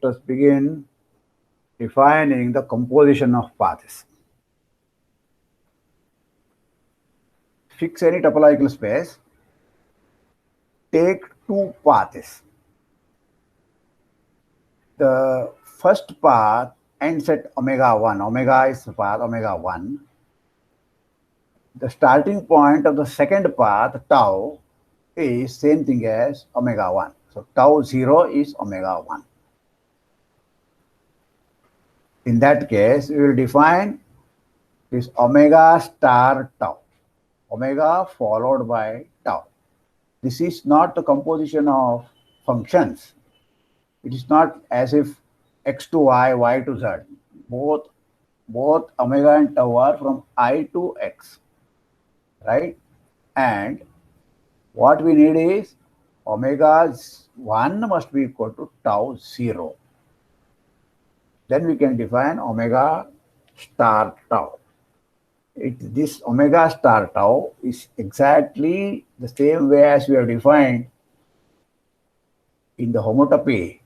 let us begin defining the composition of paths. Fix any topological space. Take two paths. The first path ends at omega 1. Omega is the path omega 1. The starting point of the second path, tau, is same thing as omega 1. So tau 0 is omega 1. In that case, we will define this omega star tau. Omega followed by tau. This is not the composition of functions. It is not as if x to y, y to z. Both omega and tau are from I to x, right? And what we need is omega 1 must be equal to tau 0. Then we can define omega star tau. This omega star tau is exactly the same way as we have defined in the homotopy,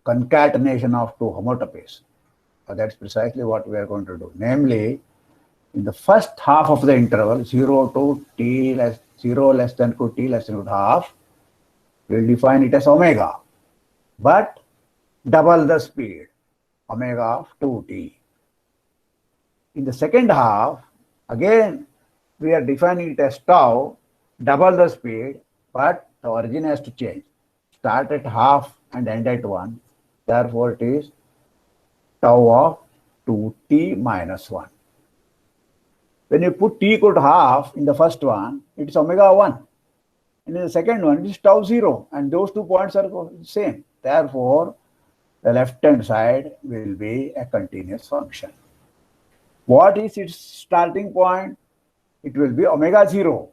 concatenation of two homotopies. That's precisely what we are going to do. Namely, in the first half of the interval, 0 to t less 0 less than equal to t less than equal to half, we will define it as omega, but double the speed, omega of 2t. In the second half, again, we are defining it as tau, double the speed, but the origin has to change. Start at half and end at 1. Therefore, it is tau of 2t minus 1. When you put t equal to half in the first one, it is omega 1. And in the second one, it is tau 0. And those 2 points are the same. Therefore, the left-hand side will be a continuous function. What is its starting point? It will be omega 0.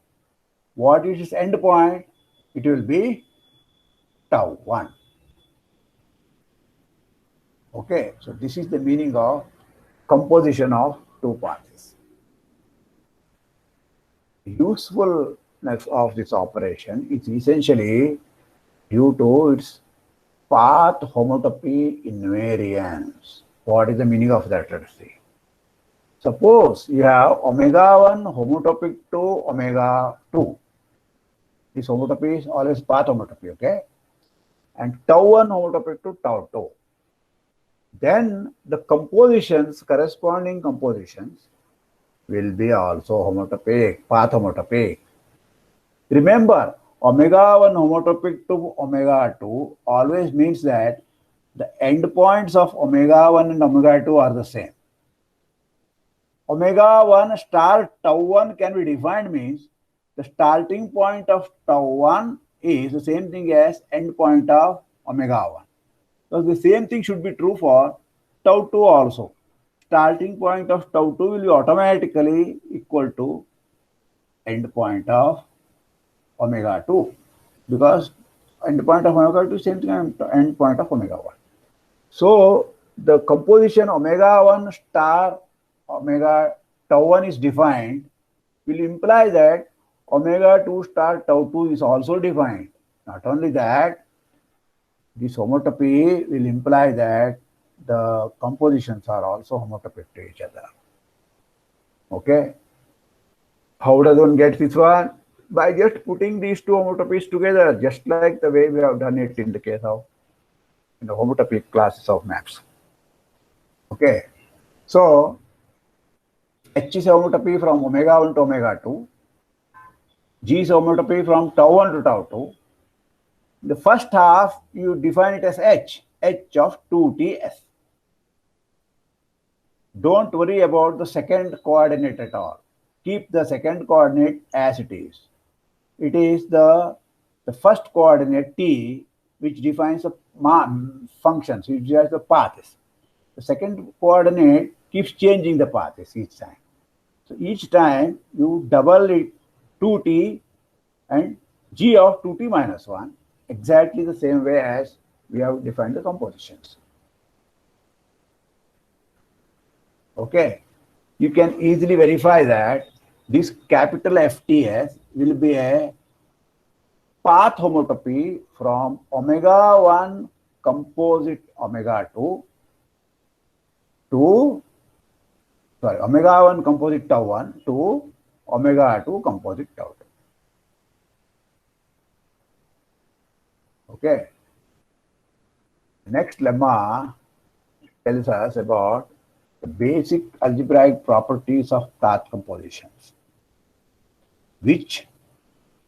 What is its end point? It will be tau 1. Okay, so this is the meaning of composition of two paths. The usefulness of this operation is essentially due to its path homotopy invariance. What is the meaning of that? Let us see. Suppose you have omega 1 homotopic to omega 2. This homotopy is always path homotopy, okay? And tau 1 homotopic to tau 2. Then the compositions, corresponding compositions, will be also homotopic, path homotopic. Remember, omega 1 homotopic to omega 2 always means that the endpoints of omega 1 and omega 2 are the same. Omega 1 star tau 1 can be defined means the starting point of tau 1 is the same thing as end point of omega 1. So the same thing should be true for tau 2 also. Starting point of tau 2 will be automatically equal to end point of omega 2, because end point of omega 2 is same thing as end point of omega 1. So the composition omega 1 star omega tau 1 is defined will imply that omega 2 star tau 2 is also defined. Not only that, this homotopy will imply that the compositions are also homotopic to each other. Okay? How does one get this one? By just putting these two homotopies together, just like the way we have done it in the case of the homotopic classes of maps. Okay? So, H is homotopy from omega 1 to omega 2. G is homotopy from tau 1 to tau 2. In the first half, you define it as H of 2ts. Don't worry about the second coordinate at all. Keep the second coordinate as it is. It is the first coordinate t which defines the functions, which defines the paths. The second coordinate keeps changing the paths each time. So each time you double it 2t and g of 2t minus 1, exactly the same way as we have defined the compositions. Okay, you can easily verify that this capital FTS will be a path homotopy from omega 1 composite omega 2 to, sorry, omega 1 composite tau 1 to omega 2 composite tau 2. Okay. Next lemma tells us about the basic algebraic properties of path compositions, which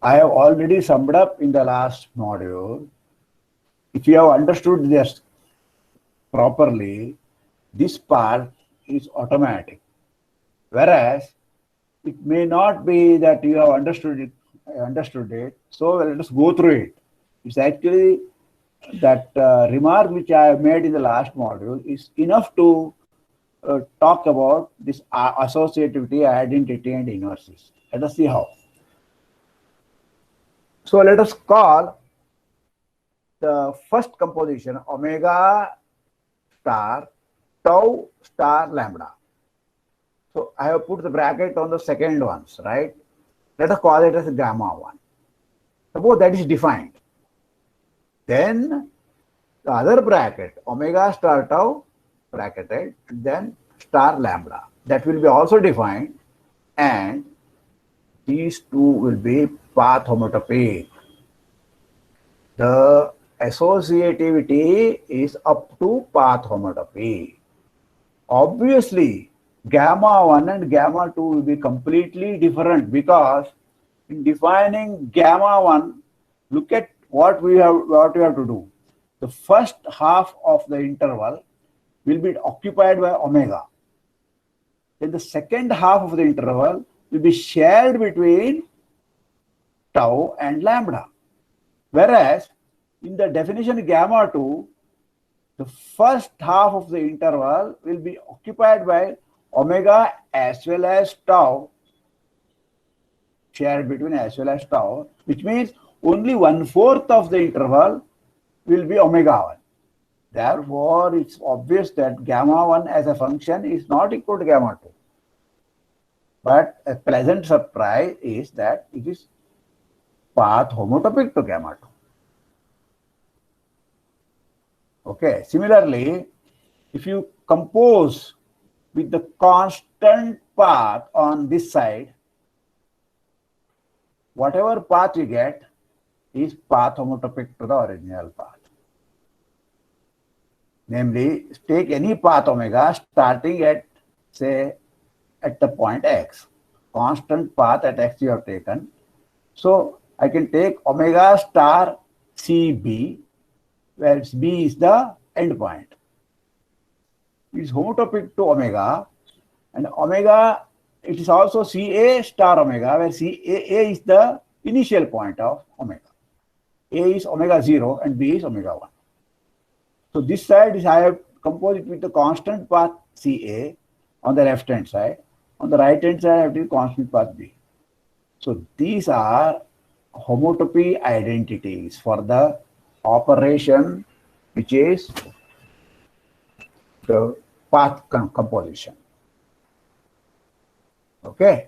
I have already summed up in the last module. If you have understood this properly, this part is automatic. Whereas it may not be that you have understood it. So let us go through it. It's actually that remark which I have made in the last module is enough to talk about this associativity, identity, and inverses. Let us see how. So let us call the first composition omega star tau star lambda. So I have put the bracket on the second ones, right? Let us call it as gamma 1. Suppose that is defined. Then the other bracket, omega star tau bracketed, then star lambda. That will be also defined, and these two will be path homotopic. The associativity is up to path homotopy. Obviously, gamma 1 and gamma 2 will be completely different, because in defining gamma 1, look at what we have to do. The first half of the interval will be occupied by omega. Then the second half of the interval will be shared between tau and lambda. Whereas in the definition gamma 2, the first half of the interval will be occupied by omega as well as tau, shared between as well as tau, which means only 1/4 of the interval will be omega 1. Therefore, it's obvious that gamma 1 as a function is not equal to gamma 2. But a pleasant surprise is that it is path homotopic to gamma 2. Okay. Similarly, if you compose with the constant path on this side, whatever path you get is path homotopic to the original path. Namely, take any path omega starting at, say, at the point x. Constant path at x you have taken. So I can take omega star CB, where B is the end point. It is homotopic to omega, and omega, it is also CA star omega, where CA is the initial point of omega. A is omega 0 and B is omega 1. So this side is I have composed it with the constant path CA on the left hand side. On the right hand side I have the constant path B. So these are homotopy identities for the operation which is the path composition. Okay.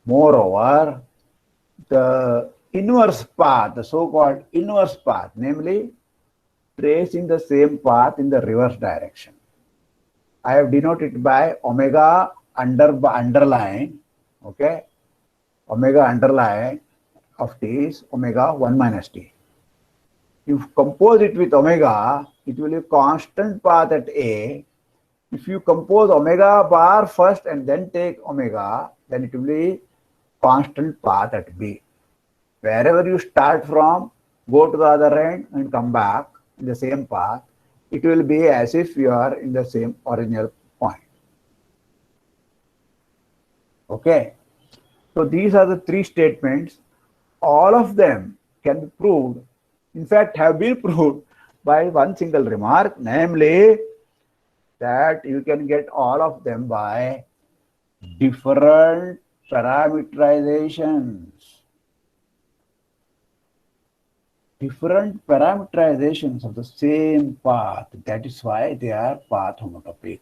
Moreover, the inverse path, the so-called inverse path, namely tracing the same path in the reverse direction, I have denoted it by omega underline, okay, omega underline of t is omega 1 minus t. If you compose it with omega, it will be a constant path at A. If you compose omega bar first and then take omega, then it will be constant path at B. Wherever you start from, go to the other end and come back in the same path, it will be as if you are in the same original point. Okay. So these are the three statements. All of them can be proved, in fact have been proved by one single remark, namely that you can get all of them by different parameterizations. Different parameterizations of the same path. That is why they are path homotopic.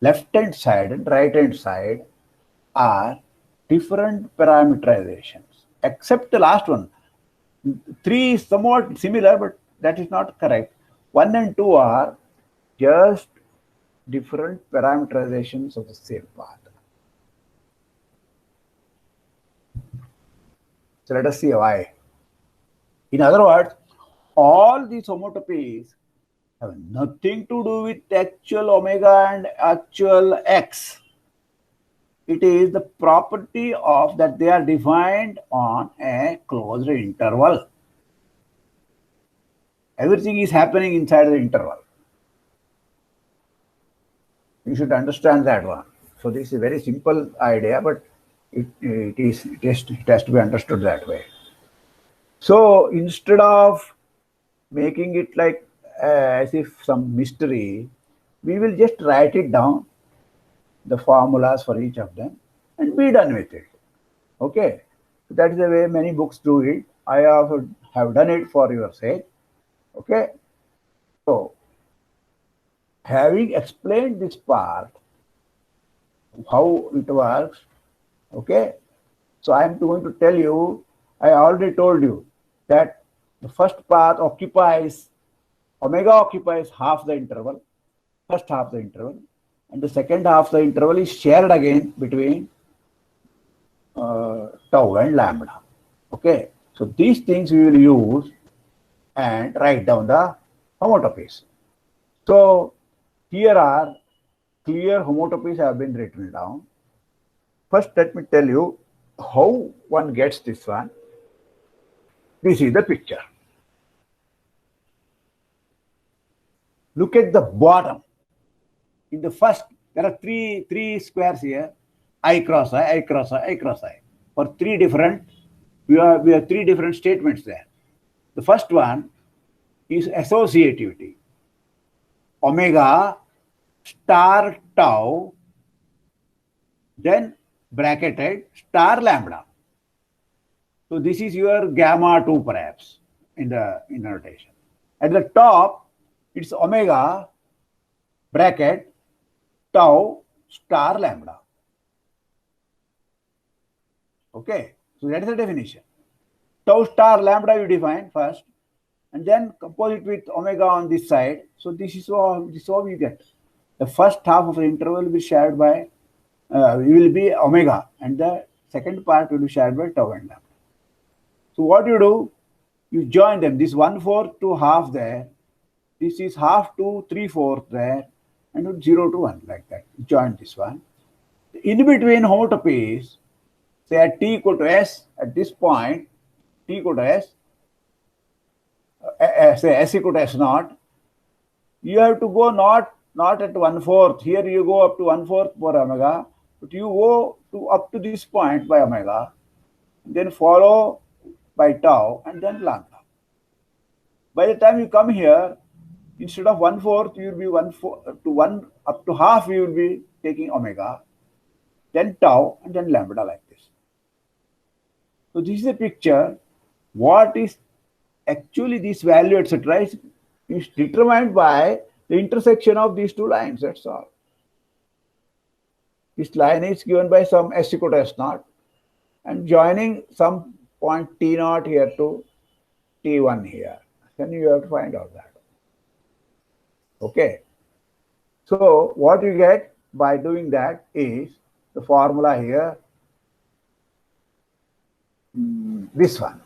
Left hand side and right hand side are different parameterizations, except the last one. 3 is somewhat similar, but that is not correct. 1 and 2 are just different parameterizations of the same path. So let us see why. In other words, all these homotopies have nothing to do with actual omega and actual x. It is the property of that they are defined on a closed interval. Everything is happening inside the interval. You should understand that one. So this is a very simple idea, but it has to be understood that way. So instead of making it like as if some mystery, we will just write it down, the formulas for each of them, and be done with it. Okay, so that is the way many books do it. I also have done it for your sake. Okay, so having explained this part, how it works, okay, so I am going to tell you, I already told you that the first path occupies, omega occupies half the interval, first half the interval, and the second half the interval is shared again between tau and lambda. Okay, so these things we will use and write down the homotopies. So here are clear homotopies have been written down. First, let me tell you how one gets this one. This is the picture. Look at the bottom. In the first, there are three squares here, I cross I cross I cross I. For three different, we have three different statements there. The first one is associativity. Omega star tau, then bracketed star lambda. So this is your gamma 2 perhaps in the notation. At the top, it's omega bracket tau star lambda. Okay, so that is the definition. Tau star lambda you define first, and then compose it with omega on this side. So this is how we get. The first half of the interval will be shared by, will be omega, and the second part will be shared by tau and lambda. So what you do, you join them. This 1/4 to half there, this is half to 3/4 there, and 0 to 1 like that. You join this one. In between homotopies, say at t equal to s, at this point, t equal to s, say s equal to s naught, you have to go not at 1/4. Here you go up to 1/4 for omega, but you go to up to this point by omega, then follow by tau, and then lambda. By the time you come here, instead of 1/4, you will be 1/4 to 1 up to half. You will be taking omega, then tau, and then lambda like this. So this is a picture. What is actually this value, etc., is determined by the intersection of these two lines. That's all. This line is given by some s equal to s naught, and joining some point t naught here to t1 here. Then you have to find out that. Okay. So what you get by doing that is the formula here, this one.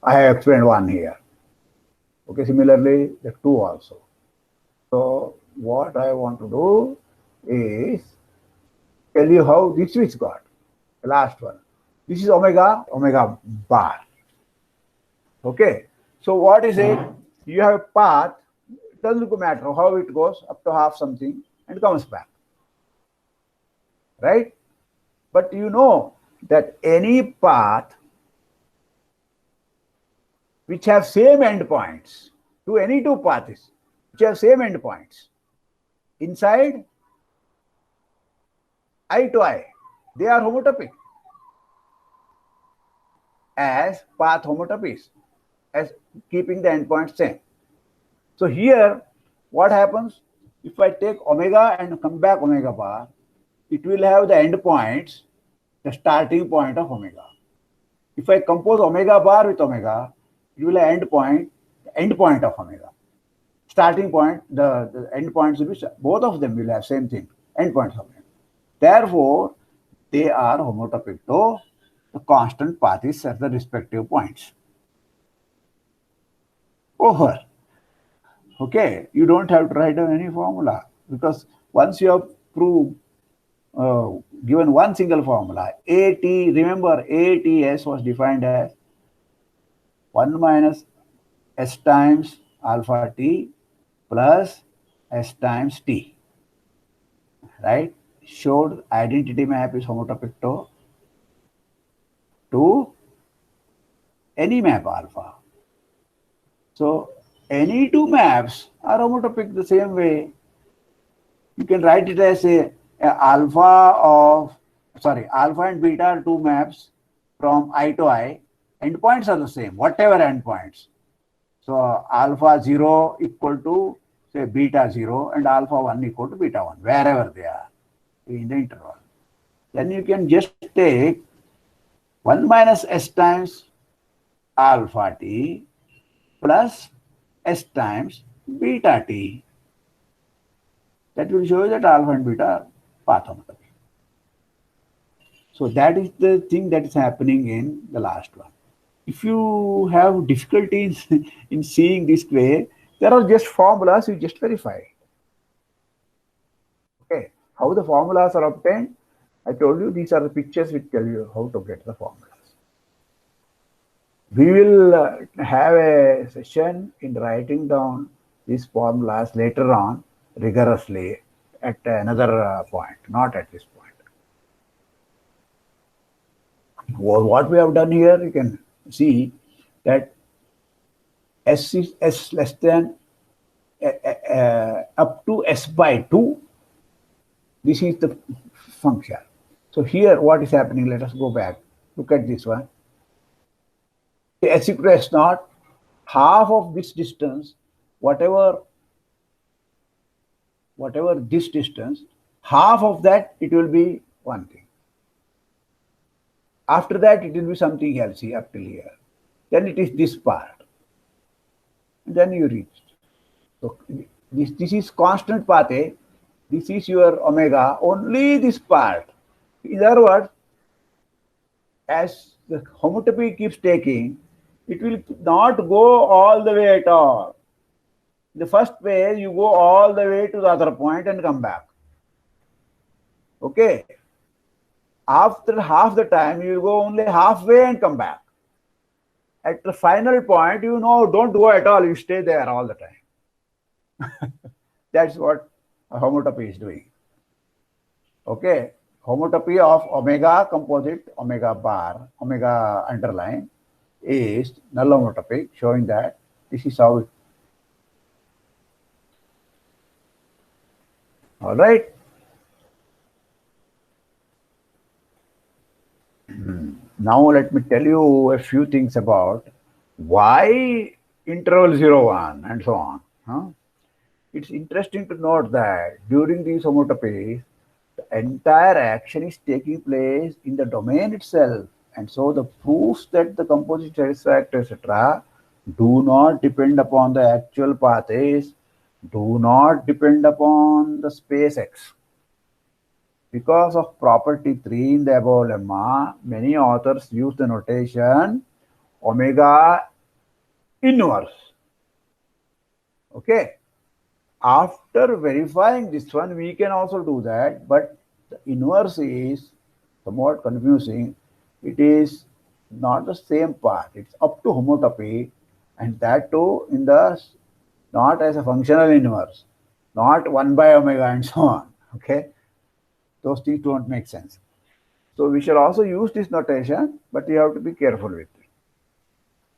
I have explained one here. Okay, similarly, the two also. So what I want to do is tell you how this is got. The last one. This is omega bar. Okay. So what is it? You have a path. It doesn't matter how it goes, up to half something, and comes back. Right? But you know that any path which have same endpoints, to any two paths which have same endpoints, inside I to I, they are homotopic as path homotopies, as keeping the endpoints same. So here, what happens? If I take omega and come back omega bar, it will have the endpoints, the starting point of omega. If I compose omega bar with omega, it will have end point of omega. Starting point, the end points will be, both of them will have same thing, end points of omega. Therefore, they are homotopic to the constant paths at the respective points. Over. Okay, you don't have to write down any formula, because once you have proved, given one single formula, AT, remember ATS was defined as 1 minus S times alpha T plus S times T, right? Showed identity map is homotopic to any map alpha. So any two maps are homotopic the same way. You can write it as alpha and beta are two maps from I to I. Endpoints are the same, whatever endpoints. So alpha 0 equal to say beta 0 and alpha 1 equal to beta 1, wherever they are in the interval. Then you can just take 1 minus S times alpha T plus S times beta T. That will show you that alpha and beta are path homotopic. So that is the thing that is happening in the last one. If you have difficulties in seeing this way, there are just formulas, you just verify. Okay, how the formulas are obtained? I told you these are the pictures which tell you how to get the formulas. We will have a session in writing down these formulas later on rigorously at another point, not at this point. Well, what we have done here, you can see that S is S less than up to S by 2. This is the function. So here what is happening, let us go back. Look at this one. S equal to S naught, half of this distance, whatever this distance, half of that it will be one thing. After that it will be something else here up till here. Then it is this part. And then you reach. So this is constant path A. This is your omega, only this part. In other words, as the homotopy keeps taking, it will not go all the way at all. The first phase, you go all the way to the other point and come back. Okay. After half the time, you will go only halfway and come back. At the final point, don't go at all. You stay there all the time. That's what a homotopy is doing. Okay. Homotopy of omega composite, omega bar, omega underline is null homotopic, showing that this is how it. All right. Now let me tell you a few things about why interval 0, 1 and so on. It's interesting to note that during these homotopies, the entire action is taking place in the domain itself. And so the proofs that the composite satisfactor, etc., do not depend upon the actual paths, do not depend upon the space X. Because of property 3 in the above lemma, many authors use the notation omega inverse. Okay. After verifying this one, we can also do that, but the inverse is somewhat confusing. It is not the same path. It's up to homotopy, and that too in the not as a functional inverse, not 1 by omega and so on. Okay. Those things don't make sense. So we shall also use this notation, but you have to be careful with it.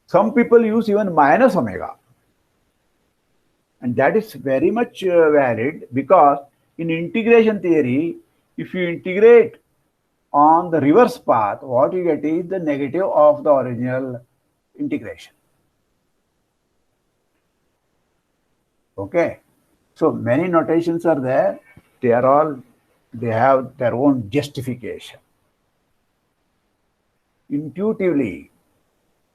Some people use even minus omega. And that is very much valid, because in integration theory, if you integrate on the reverse path, what you get is the negative of the original integration. Okay. So many notations are there. They have their own justification. intuitively,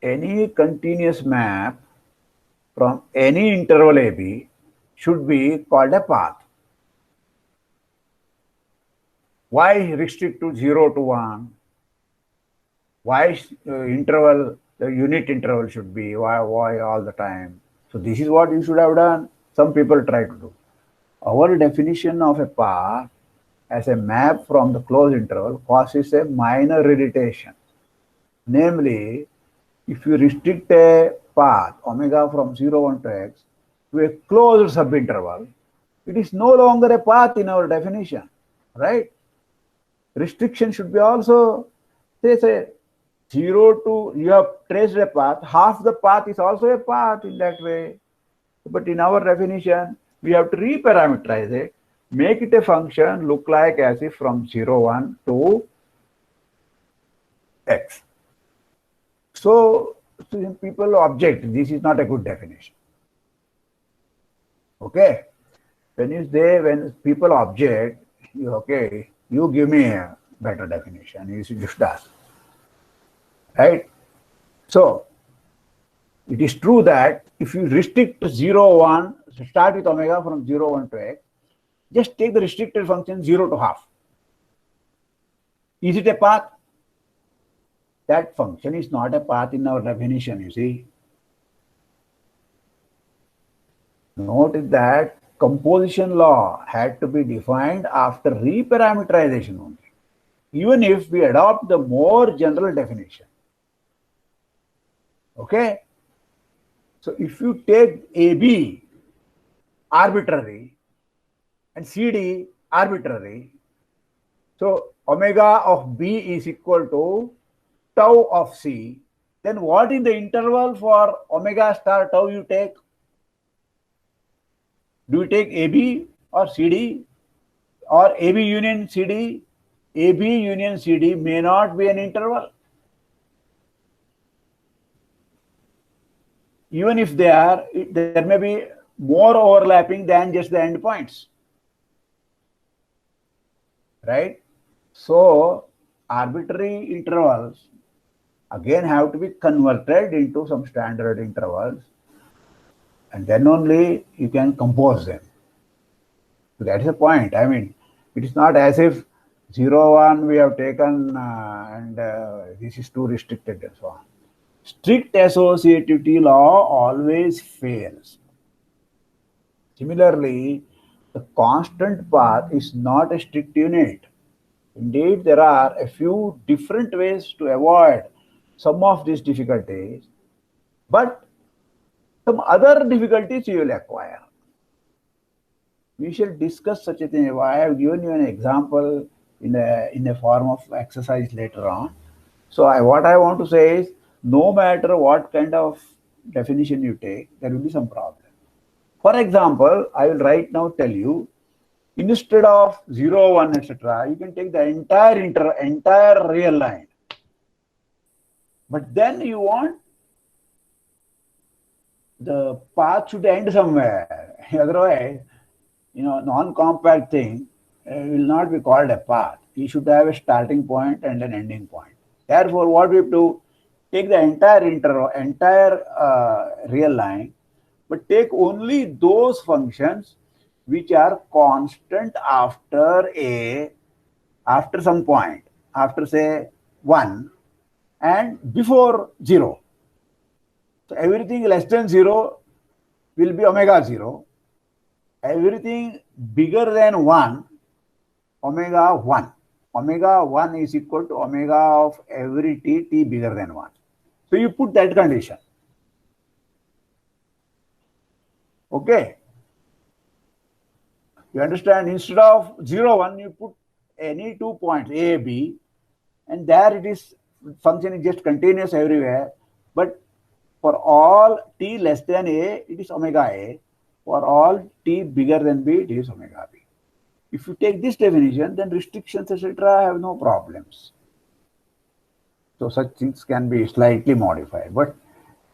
any continuous map from any interval AB should be called a path. Why restrict to 0 to 1? Why interval, the unit interval should be, why all the time? So this is what you should have done. Some people try to do. Our definition of a path as a map from the closed interval causes a minor irritation. Namely, if you restrict a path omega from 0 1 to x to a closed subinterval, it is no longer a path in our definition, right? Restriction should be also, say 0 to, you have traced a path, half the path is also a path in that way. But in our definition, we have to reparameterize it, make it a function look like as if from 0 1 to x. So people object, this is not a good definition. Okay, when people object, okay, you give me a better definition. You should just ask, right? So it is true that if you restrict 0 1, start with omega from 0 1 to x, just take the restricted function 0 to half. Is it a path? That function is not a path in our definition, you see. Notice that composition law had to be defined after reparameterization only, even if we adopt the more general definition. Okay? So if you take AB arbitrary and CD arbitrary, so omega of B is equal to tau of C, then what is the interval for omega star tau you take? Do you take AB or CD or AB union CD? AB union CD may not be an interval. Even if they are, there may be more overlapping than just the endpoints, right? So arbitrary intervals again have to be converted into some standard intervals, and then only you can compose them. So that's the point. I mean, it is not as if 0 1 we have taken and this is too restricted and so on. Strict associativity law always fails. Similarly, the constant path is not a strict unit. Indeed, there are a few different ways to avoid some of these difficulties, but some other difficulties you will acquire. We shall discuss such a thing. I have given you an example in a form of exercise later on. So what I want to say is, no matter what kind of definition you take, there will be some problem. For example, I will right now tell you, instead of 0, 1, etc., you can take the entire real line. But then you want the path should end somewhere. Otherwise, non-compact thing will not be called a path. You should have a starting point and an ending point. Therefore, what we have to take the entire real line, but take only those functions which are constant after some point, after say 1 and before 0. So everything less than 0 will be omega 0. Everything bigger than 1, omega 1. Omega 1 is equal to omega of every t bigger than 1. So you put that condition. Okay. You understand? Instead of 0, 1, you put any 2 points, A, B, and there it is, function is just continuous everywhere. But for all t less than A, it is omega A. For all t bigger than B, it is omega B. If you take this definition, then restrictions, etc., have no problems. So such things can be slightly modified. But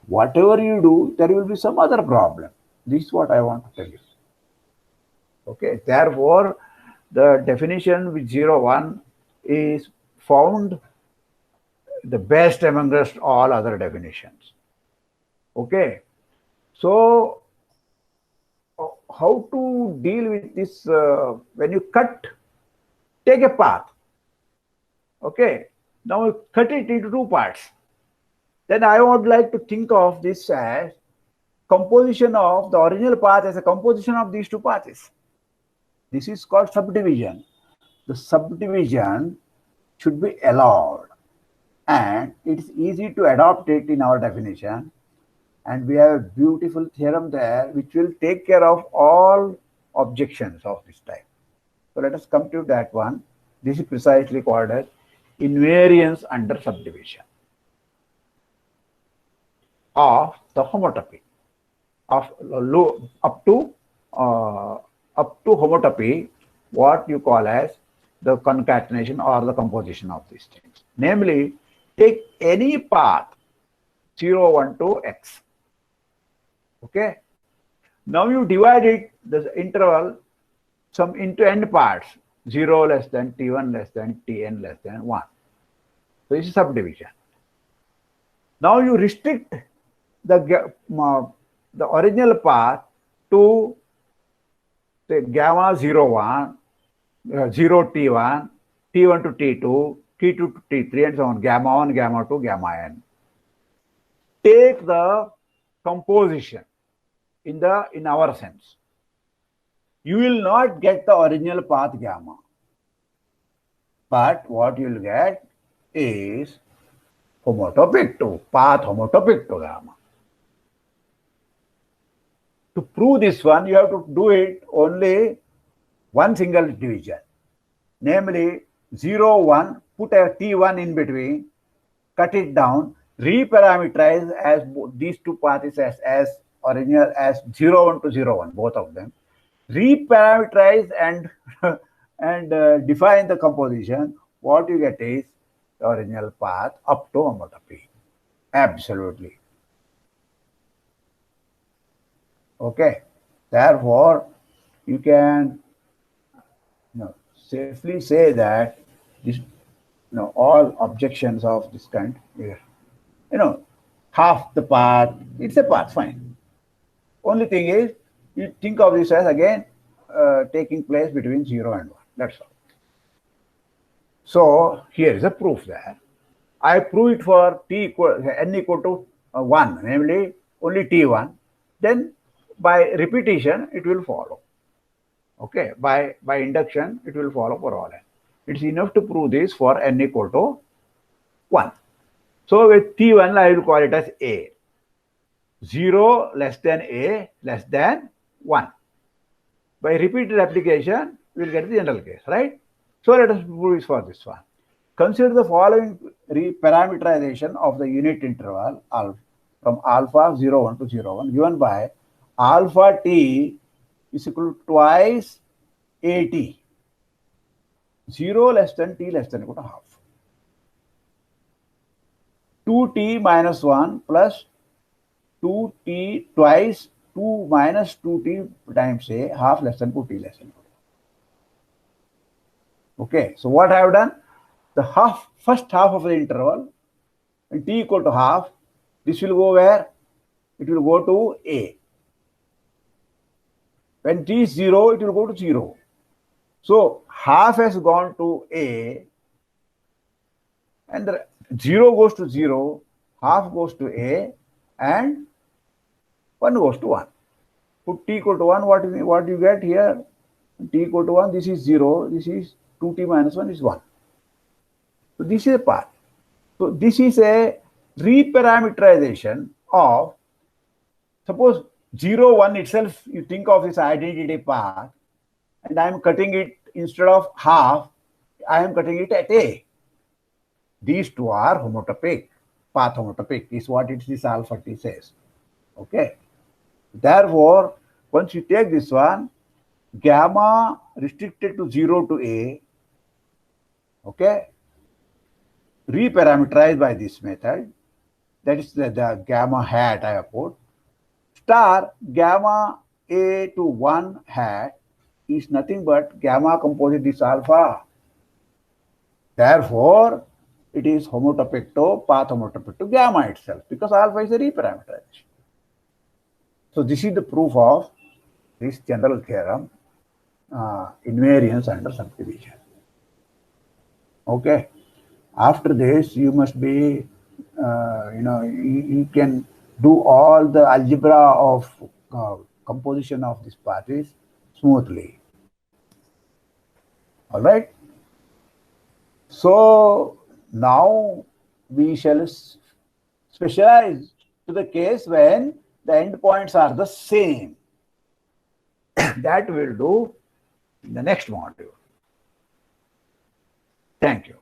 whatever you do, there will be some other problem. This is what I want to tell you. Okay. Therefore, the definition with 0, 1 is found the best amongst all other definitions. Okay. So how to deal with this when you cut, take a path. Okay. Now cut it into two parts. Then I would like to think of this as composition of the original path as a composition of these two paths. This is called subdivision. The subdivision should be allowed, and it's easy to adopt it in our definition. And we have a beautiful theorem there which will take care of all objections of this type. So let us come to that one. This is precisely called as invariance under subdivision of the homotopy of up to homotopy, what you call as the concatenation or the composition of these things. Namely, take any path 0, 1 to x. Okay. Now you divide it, the interval, some into n parts, 0 less than t1 less than tn less than 1. So this is subdivision. Now you restrict the original path to say gamma 0, 1, 0 t1, t1 to t2, t2 to t3, and so on, gamma 1, gamma 2, gamma n. Take the composition in our sense. You will not get the original path gamma, but what you will get is homotopic to path homotopic to gamma. To prove this one, you have to do it only one single division, namely 0, 1, put a t1 in between, cut it down, reparameterize as these two paths as original as 0, 1 to 0, 1, both of them. Reparameterize and define the composition. What you get is the original path up to homotopy. Absolutely. Okay. Therefore, you can safely say that this, all objections of this kind, half the path, it's a path, fine. Only thing is, you think of this as again taking place between 0 and 1. That's all. So here is a proof there. I prove it for n equal to 1, namely only t1. Then by repetition, it will follow. Okay, by induction, it will follow for all n. It's enough to prove this for n equal to 1. So with t1, I will call it as a. 0 less than a less than 1. By repeated application, we will get the general case, right? So let us prove this for this one. Consider the following parameterization of the unit interval from alpha 0, 1 to 0, 1 given by alpha t is equal to twice at. 0 less than t less than equal to half. 2t minus 1 plus 2t twice 2 minus 2t times a half less than 2t less than 2. Okay, so what I have done? The first half of the interval, when t equal to half, this will go where? It will go to a. When t is 0, it will go to 0. So half has gone to a, and the 0 goes to 0, half goes to a, and 1 goes to 1. Put t equal to 1, what do you get here? T equal to 1, this is 0, this is 2t minus 1 is 1. So this is a path. So this is a reparameterization of, suppose 0, 1 itself, you think of this identity path, and I am cutting it instead of half, I am cutting it at a. These two are homotopic. Path homotopic is what this alpha t says. Okay. Therefore, once you take this one, gamma restricted to 0 to a, okay, reparameterized by this method, that is the gamma hat I have put, star gamma a to 1 hat is nothing but gamma composite this alpha. Therefore, it is homotopic to path homotopic to gamma itself, because alpha is a reparameterization. So this is the proof of this general theorem, invariance under subdivision. Okay. After this, you must be, you can do all the algebra of composition of these parties smoothly. All right. So now we shall specialize to the case when the endpoints are the same. That we'll do in the next module. Thank you.